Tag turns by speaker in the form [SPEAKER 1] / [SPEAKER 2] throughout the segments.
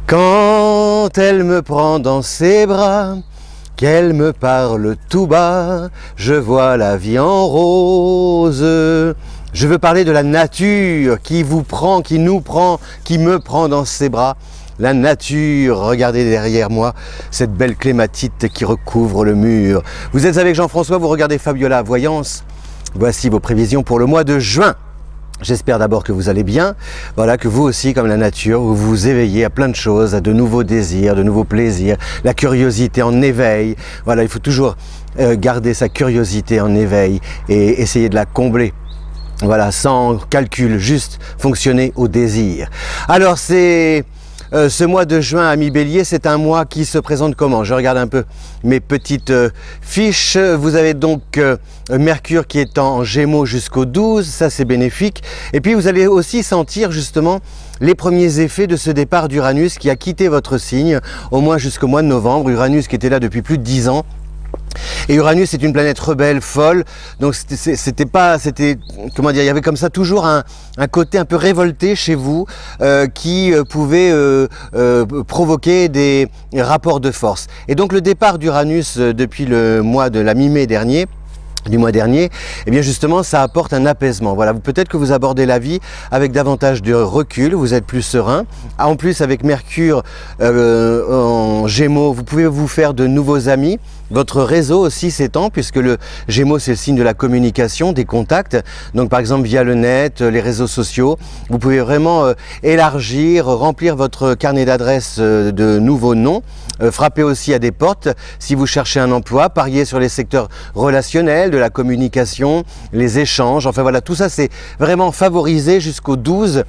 [SPEAKER 1] Quand elle me prend dans ses bras, qu'elle me parle tout bas, je vois la vie en rose. Je veux parler de la nature qui vous prend, qui nous prend, qui me prend dans ses bras. La nature, regardez derrière moi, cette belle clématite qui recouvre le mur. Vous êtes avec Jean-François, vous regardez Fabiola Voyance. Voici vos prévisions pour le mois de juin. J'espère d'abord que vous allez bien, voilà, que vous aussi, comme la nature, vous vous éveillez à plein de choses, à de nouveaux désirs, de nouveaux plaisirs, la curiosité en éveil. Voilà, il faut toujours garder sa curiosité en éveil et essayer de la combler. Voilà, sans calcul, juste fonctionner au désir. Alors c'est... ce mois de juin, ami Bélier, c'est un mois qui se présente comment? Je regarde un peu mes petites fiches. Vous avez donc Mercure qui est en Gémeaux jusqu'au 12, ça c'est bénéfique. Et puis vous allez aussi sentir justement les premiers effets de ce départ d'Uranus qui a quitté votre signe, au moins jusqu'au mois de novembre. Uranus qui était là depuis plus de 10 ans. Et Uranus est une planète rebelle, folle, donc comment dire, il y avait comme ça toujours un côté un peu révolté chez vous qui pouvait provoquer des rapports de force. Et donc le départ d'Uranus depuis le mois de la mi-mai dernier, eh bien justement ça apporte un apaisement. Voilà, peut-être que vous abordez la vie avec davantage de recul, vous êtes plus serein. En plus avec Mercure en Gémeaux, vous pouvez vous faire de nouveaux amis. Votre réseau aussi s'étend puisque le Gémeaux c'est le signe de la communication, des contacts. Donc par exemple via le net, les réseaux sociaux, vous pouvez vraiment élargir, remplir votre carnet d'adresses de nouveaux noms. Frapper aussi à des portes si vous cherchez un emploi, parier sur les secteurs relationnels, de la communication, les échanges, enfin voilà, tout ça c'est vraiment favorisé jusqu'au 12.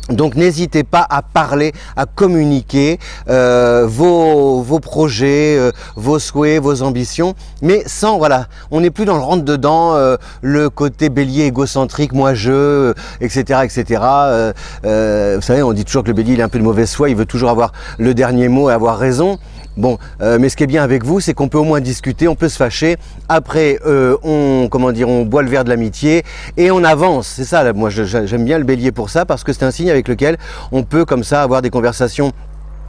[SPEAKER 1] Donc n'hésitez pas à parler, à communiquer vos projets, vos souhaits, vos ambitions, mais sans, voilà, on n'est plus dans le rentre-dedans, le côté bélier égocentrique, moi-je, etc. etc. Vous savez, on dit toujours que le bélier il est un peu de mauvaise foi, il veut toujours avoir le dernier mot et avoir raison. Bon, mais ce qui est bien avec vous, c'est qu'on peut au moins discuter, on peut se fâcher. Après, on boit le verre de l'amitié et on avance. C'est ça, là, moi j'aime bien le bélier pour ça, parce que c'est un signe avec lequel on peut comme ça avoir des conversations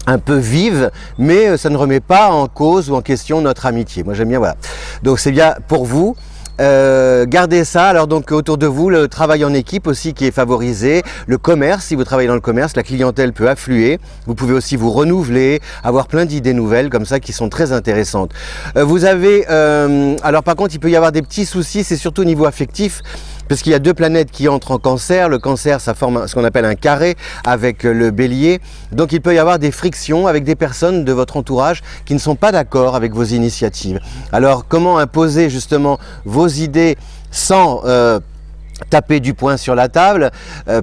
[SPEAKER 1] un peu vives, mais ça ne remet pas en cause ou en question notre amitié. Moi j'aime bien, voilà. Donc c'est bien pour vous. Gardez ça. Alors donc autour de vous, le travail en équipe aussi qui est favorisé, le commerce, si vous travaillez dans le commerce, la clientèle peut affluer, vous pouvez aussi vous renouveler, avoir plein d'idées nouvelles comme ça qui sont très intéressantes. Vous avez, alors par contre il peut y avoir des petits soucis, c'est surtout au niveau affectif, parce qu'il y a deux planètes qui entrent en cancer. Le cancer, ça forme ce qu'on appelle un carré avec le bélier. Donc il peut y avoir des frictions avec des personnes de votre entourage qui ne sont pas d'accord avec vos initiatives. Alors comment imposer justement vos idées sans taper du poing sur la table,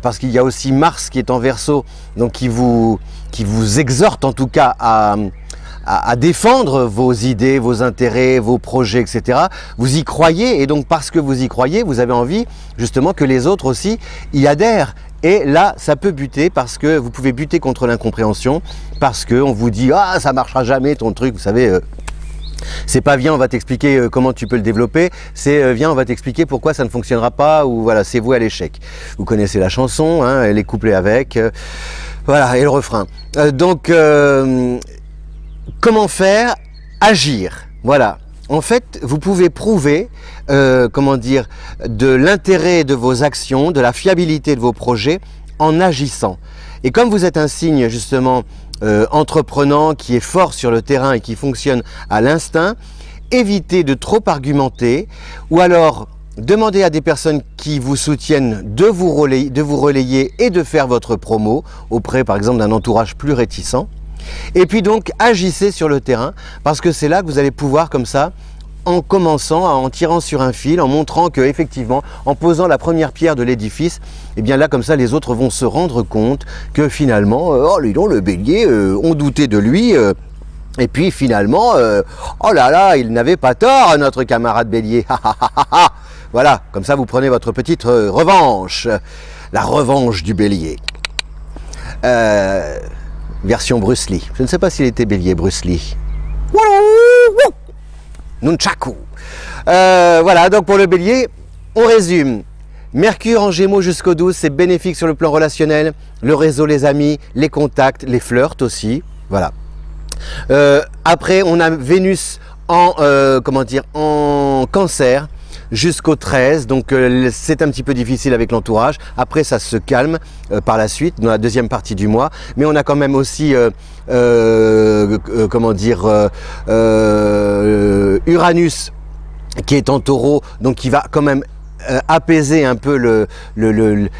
[SPEAKER 1] parce qu'il y a aussi Mars qui est en Verseau, donc qui vous exhorte en tout cas à défendre vos idées, vos intérêts, vos projets, etc. Vous y croyez, et donc parce que vous y croyez, vous avez envie justement que les autres aussi y adhèrent. Et là, ça peut buter, parce que vous pouvez buter contre l'incompréhension, parce qu'on vous dit « Ah, ça marchera jamais ton truc », vous savez, c'est pas viens on va t'expliquer comment tu peux le développer, c'est viens on va t'expliquer pourquoi ça ne fonctionnera pas, ou voilà, c'est voué à l'échec. Vous connaissez la chanson, hein, elle est couplée avec, voilà, et le refrain. Comment faire? Agir, voilà. En fait, vous pouvez prouver, de l'intérêt de vos actions, de la fiabilité de vos projets en agissant. Et comme vous êtes un signe justement entreprenant qui est fort sur le terrain et qui fonctionne à l'instinct, évitez de trop argumenter, ou alors demandez à des personnes qui vous soutiennent de vous relayer et de faire votre promo auprès par exemple d'un entourage plus réticent. Et puis donc agissez sur le terrain, parce que c'est là que vous allez pouvoir comme ça, en commençant, en tirant sur un fil, en montrant que effectivement, en posant la première pierre de l'édifice, et bien là comme ça les autres vont se rendre compte que finalement, oh dis donc, le bélier, on doutait de lui, et puis finalement, oh là là, il n'avait pas tort notre camarade bélier. Voilà, comme ça vous prenez votre petite revanche, la revanche du bélier. Version Bruce Lee. Je ne sais pas s'il était bélier, Bruce Lee. Nunchaku. Voilà, donc pour le bélier, on résume. Mercure en Gémeaux jusqu'au 12, c'est bénéfique sur le plan relationnel, le réseau, les amis, les contacts, les flirts aussi. Voilà. Après, on a Vénus en, en Cancer jusqu'au 13, donc c'est un petit peu difficile avec l'entourage. Après, ça se calme par la suite, dans la deuxième partie du mois. Mais on a quand même aussi, Uranus qui est en Taureau, donc qui va quand même apaiser un peu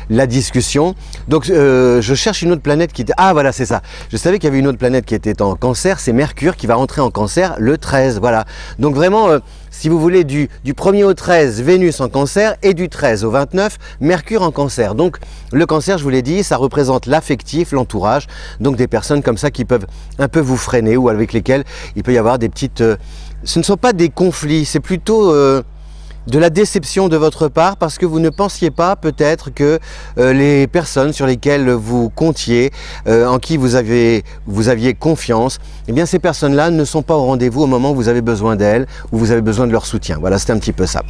[SPEAKER 1] la discussion. Donc je cherche une autre planète qui était... Ah voilà, c'est ça. Je savais qu'il y avait une autre planète qui était en Cancer, c'est Mercure qui va rentrer en Cancer le 13. Voilà. Donc vraiment, si vous voulez, du 1er au 13, Vénus en Cancer, et du 13 au 29, Mercure en Cancer. Donc le Cancer, je vous l'ai dit, ça représente l'affectif, l'entourage, donc des personnes comme ça qui peuvent un peu vous freiner ou avec lesquelles il peut y avoir des petites... ce ne sont pas des conflits, c'est plutôt... de la déception de votre part parce que vous ne pensiez pas peut-être que les personnes sur lesquelles vous comptiez, en qui vous aviez confiance, eh bien ces personnes-là ne sont pas au rendez-vous au moment où vous avez besoin d'elles, où vous avez besoin de leur soutien. Voilà, c'est un petit peu ça.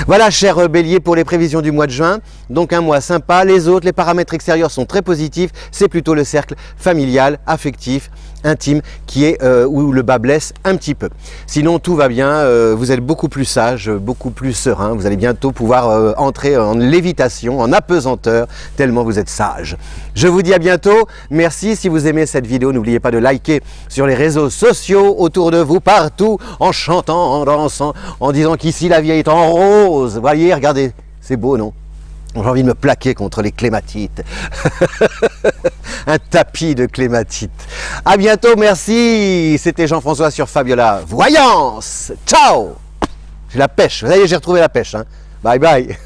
[SPEAKER 1] Voilà, cher Bélier, pour les prévisions du mois de juin. Donc un mois sympa. Les autres, les paramètres extérieurs sont très positifs. C'est plutôt le cercle familial, affectif, intime qui est où le bas blesse un petit peu. Sinon tout va bien, vous êtes beaucoup plus sage, beaucoup plus serein, vous allez bientôt pouvoir entrer en lévitation, en apesanteur, tellement vous êtes sage. Je vous dis à bientôt, merci. Si vous aimez cette vidéo, n'oubliez pas de liker sur les réseaux sociaux, autour de vous, partout, en chantant, en dansant, en disant qu'ici la vie est en rose. Voyez, regardez, c'est beau, non? J'ai envie de me plaquer contre les clématites. Un tapis de clématites. À bientôt, merci. C'était Jean-François sur Fabiola Voyance. Ciao. J'ai la pêche. Vous voyez, j'ai retrouvé la pêche. Hein. Bye bye.